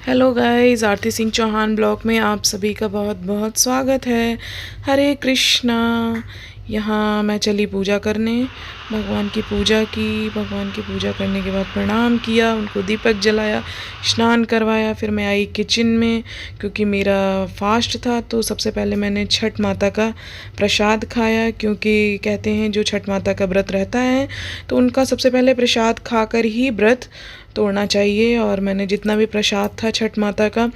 Hello guys, आरती Singh Chauhan blog में आप सभी का बहुत बहुत स्वागत है। हरे कृष्णा। यहाँ मैं चली पूजा करने। भगवान की पूजा की। भगवान की पूजा करने के बाद प्रणाम किया, उनको दीपक जलाया, स्नान करवाया। फिर मैं आई किचन में, क्योंकि मेरा फास्ट था। तो सबसे पहले मैंने छठ माता का प्रसाद खाया, क्योंकि कहते हैं जो छठ माता का व्रत रहता है तो उनका सबसे पहले प्रसाद खाकर ही व्रत तोड़ना चाहिए। और मैंने जितना भी प्रसाद था छठ माता का,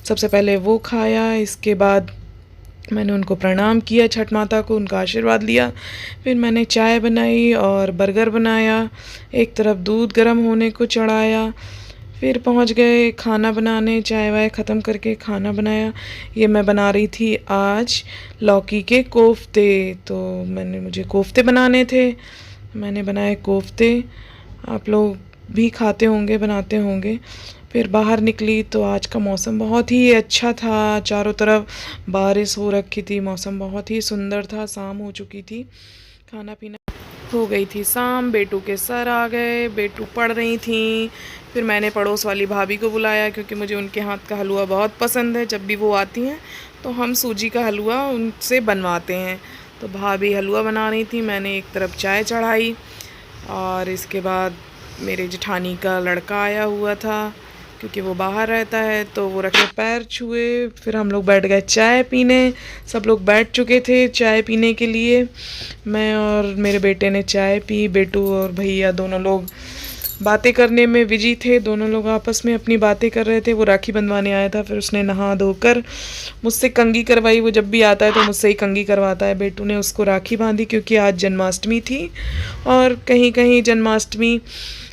सबसे पहले वो खाया। इसके बाद मैंने उनको प्रणाम किया, छठ माता को, उनका आशीर्वाद लिया। फिर मैंने चाय बनाई और बर्गर बनाया। एक तरफ दूध गर्म होने को चढ़ाया। फिर पहुंच गए खाना बनाने। चाय वाय ख़त्म करके खाना बनाया। ये मैं बना रही थी आज लौकी के कोफ्ते। तो मुझे कोफ्ते बनाने थे, मैंने बनाए कोफ्ते। आप लोग भी खाते होंगे, बनाते होंगे। फिर बाहर निकली तो आज का मौसम बहुत ही अच्छा था। चारों तरफ बारिश हो रखी थी, मौसम बहुत ही सुंदर था। शाम हो चुकी थी, खाना पीना हो गई थी शाम। बेटू के सर आ गए, बेटू पढ़ रही थी। फिर मैंने पड़ोस वाली भाभी को बुलाया, क्योंकि मुझे उनके हाथ का हलवा बहुत पसंद है। जब भी वो आती हैं तो हम सूजी का हलवा उनसे बनवाते हैं। तो भाभी हलवा बना रही थी, मैंने एक तरफ चाय चढ़ाई। और इसके बाद मेरे जेठानी का लड़का आया हुआ था, क्योंकि वो बाहर रहता है। तो वो रखे पैर छुए। फिर हम लोग बैठ गए चाय पीने। सब लोग बैठ चुके थे चाय पीने के लिए। मैं और मेरे बेटे ने चाय पी। बेटू और भैया दोनों लोग बातें करने में बिजी थे। दोनों लोग आपस में अपनी बातें कर रहे थे। वो राखी बंधवाने आया था, फिर उसने नहा धोकर मुझसे कंघी करवाई। वो जब भी आता है तो मुझसे ही कंघी करवाता है। बेटू ने उसको राखी बांधी, क्योंकि आज जन्माष्टमी थी। और कहीं कहीं जन्माष्टमी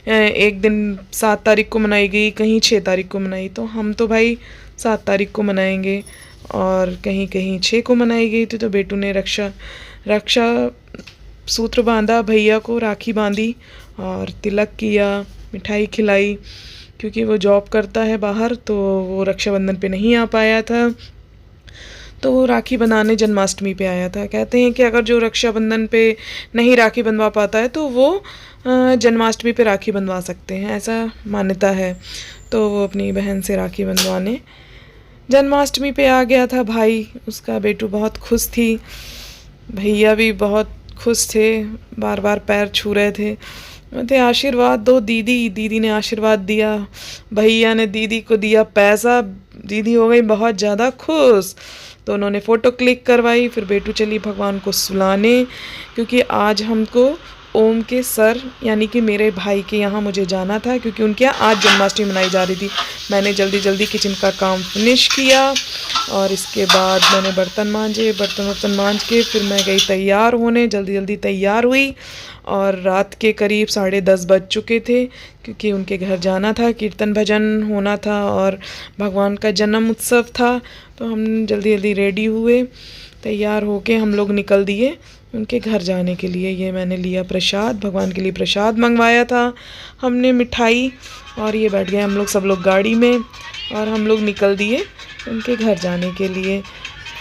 एक दिन 7 तारीख को मनाई गई, कहीं 6 तारीख को मनाई। तो हम तो भाई 7 तारीख को मनाएंगे, और कहीं कहीं 6 को मनाई गई थी। तो बेटू ने रक्षा सूत्र बांधा, भैया को राखी बांधी और तिलक किया, मिठाई खिलाई। क्योंकि वो जॉब करता है बाहर, तो वो रक्षाबंधन पे नहीं आ पाया था। तो वो राखी बंधाने जन्माष्टमी पे आया था। कहते हैं कि अगर जो रक्षाबंधन पे नहीं राखी बंधवा पाता है तो वो जन्माष्टमी पे राखी बंधवा सकते हैं, ऐसा मान्यता है। तो वो अपनी बहन से राखी बंधवाने जन्माष्टमी पे आ गया था भाई। उसका बेटू बहुत खुश थी, भैया भी बहुत खुश थे, बार बार पैर छू रहे थे। बोलते आशीर्वाद दो दीदी। दीदी ने आशीर्वाद दिया, भैया ने दीदी को दिया पैसा। दीदी हो गई बहुत ज़्यादा खुश। तो उन्होंने फ़ोटो क्लिक करवाई। फिर बेटू चली भगवान को सुलाने, क्योंकि आज हमको ओम के सर यानी कि मेरे भाई के यहाँ मुझे जाना था, क्योंकि उनके यहाँ आज जन्माष्टमी मनाई जा रही थी। मैंने जल्दी जल्दी किचन का काम फिनिश किया, और इसके बाद मैंने बर्तन मांज के फिर मैं गई तैयार होने। जल्दी जल्दी तैयार हुई, और रात के करीब 10:30 बज चुके थे, क्योंकि उनके घर जाना था, कीर्तन भजन होना था और भगवान का जन्म उत्सव था। तो हम जल्दी जल्दी रेडी हुए, तैयार होके हम लोग निकल दिए उनके घर जाने के लिए। ये मैंने लिया प्रसाद, भगवान के लिए प्रसाद मंगवाया था हमने, मिठाई। और ये बैठ गए हम लोग, सब लोग गाड़ी में, और हम लोग निकल दिए उनके घर जाने के लिए।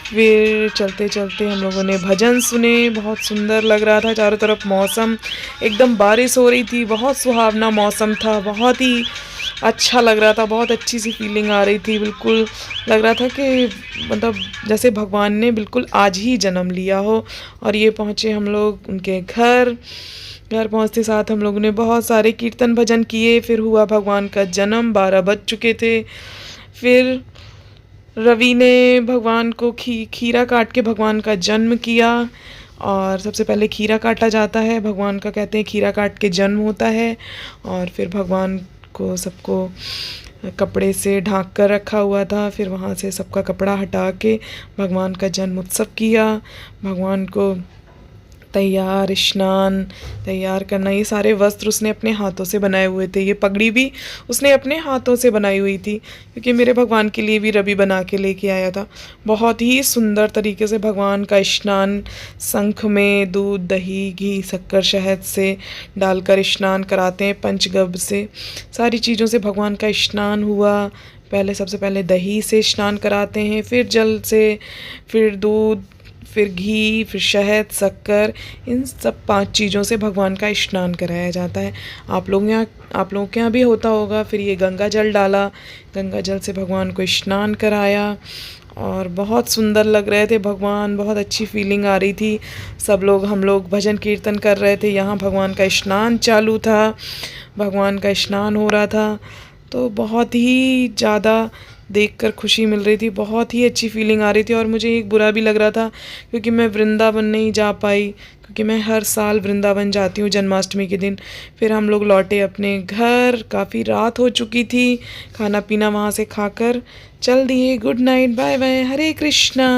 फिर चलते चलते हम लोगों ने भजन सुने। बहुत सुंदर लग रहा था, चारों तरफ मौसम एकदम बारिश हो रही थी, बहुत सुहावना मौसम था, बहुत ही अच्छा लग रहा था, बहुत अच्छी सी फीलिंग आ रही थी। बिल्कुल लग रहा था कि मतलब जैसे भगवान ने बिल्कुल आज ही जन्म लिया हो। और ये पहुँचे हम लोग उनके घर पहुँचते साथ हम लोगों ने बहुत सारे कीर्तन भजन किए। फिर हुआ भगवान का जन्म, 12 बज चुके थे। फिर रवि ने भगवान को खीरा काट के भगवान का जन्म किया। और सबसे पहले खीरा काटा जाता है भगवान का, कहते हैं खीरा काट के जन्म होता है। और फिर भगवान को सबको कपड़े से ढांक कर रखा हुआ था। फिर वहाँ से सबका कपड़ा हटा के भगवान का जन्म उत्सव किया। भगवान को स्नान तैयार करना, ये सारे वस्त्र उसने अपने हाथों से बनाए हुए थे। ये पगड़ी भी उसने अपने हाथों से बनाई हुई थी, क्योंकि मेरे भगवान के लिए भी रवि बना के लेके आया था। बहुत ही सुंदर तरीके से भगवान का स्नान, शंख में दूध, दही, घी, शक्कर, शहद से डालकर स्नान कराते हैं, पंचगव्य से। सारी चीज़ों से भगवान का स्नान हुआ। सबसे पहले दही से स्नान कराते हैं, फिर जल से, फिर दूध, फिर घी, फिर शहद, शक्कर, इन सब 5 चीज़ों से भगवान का स्नान कराया जाता है। आप लोगों के यहाँ भी होता होगा। फिर ये गंगा जल डाला, गंगा जल से भगवान को स्नान कराया और बहुत सुंदर लग रहे थे भगवान, बहुत अच्छी फीलिंग आ रही थी। हम लोग भजन कीर्तन कर रहे थे, यहाँ भगवान का स्नान चालू था, भगवान का स्नान हो रहा था। तो बहुत ही ज़्यादा देखकर खुशी मिल रही थी, बहुत ही अच्छी फीलिंग आ रही थी। और मुझे एक बुरा भी लग रहा था क्योंकि मैं वृंदावन नहीं जा पाई, क्योंकि मैं हर साल वृंदावन जाती हूँ जन्माष्टमी के दिन। फिर हम लोग लौटे अपने घर, काफ़ी रात हो चुकी थी, खाना पीना वहाँ से खाकर चल दिए। गुड नाइट, बाय बाय, हरे कृष्णा।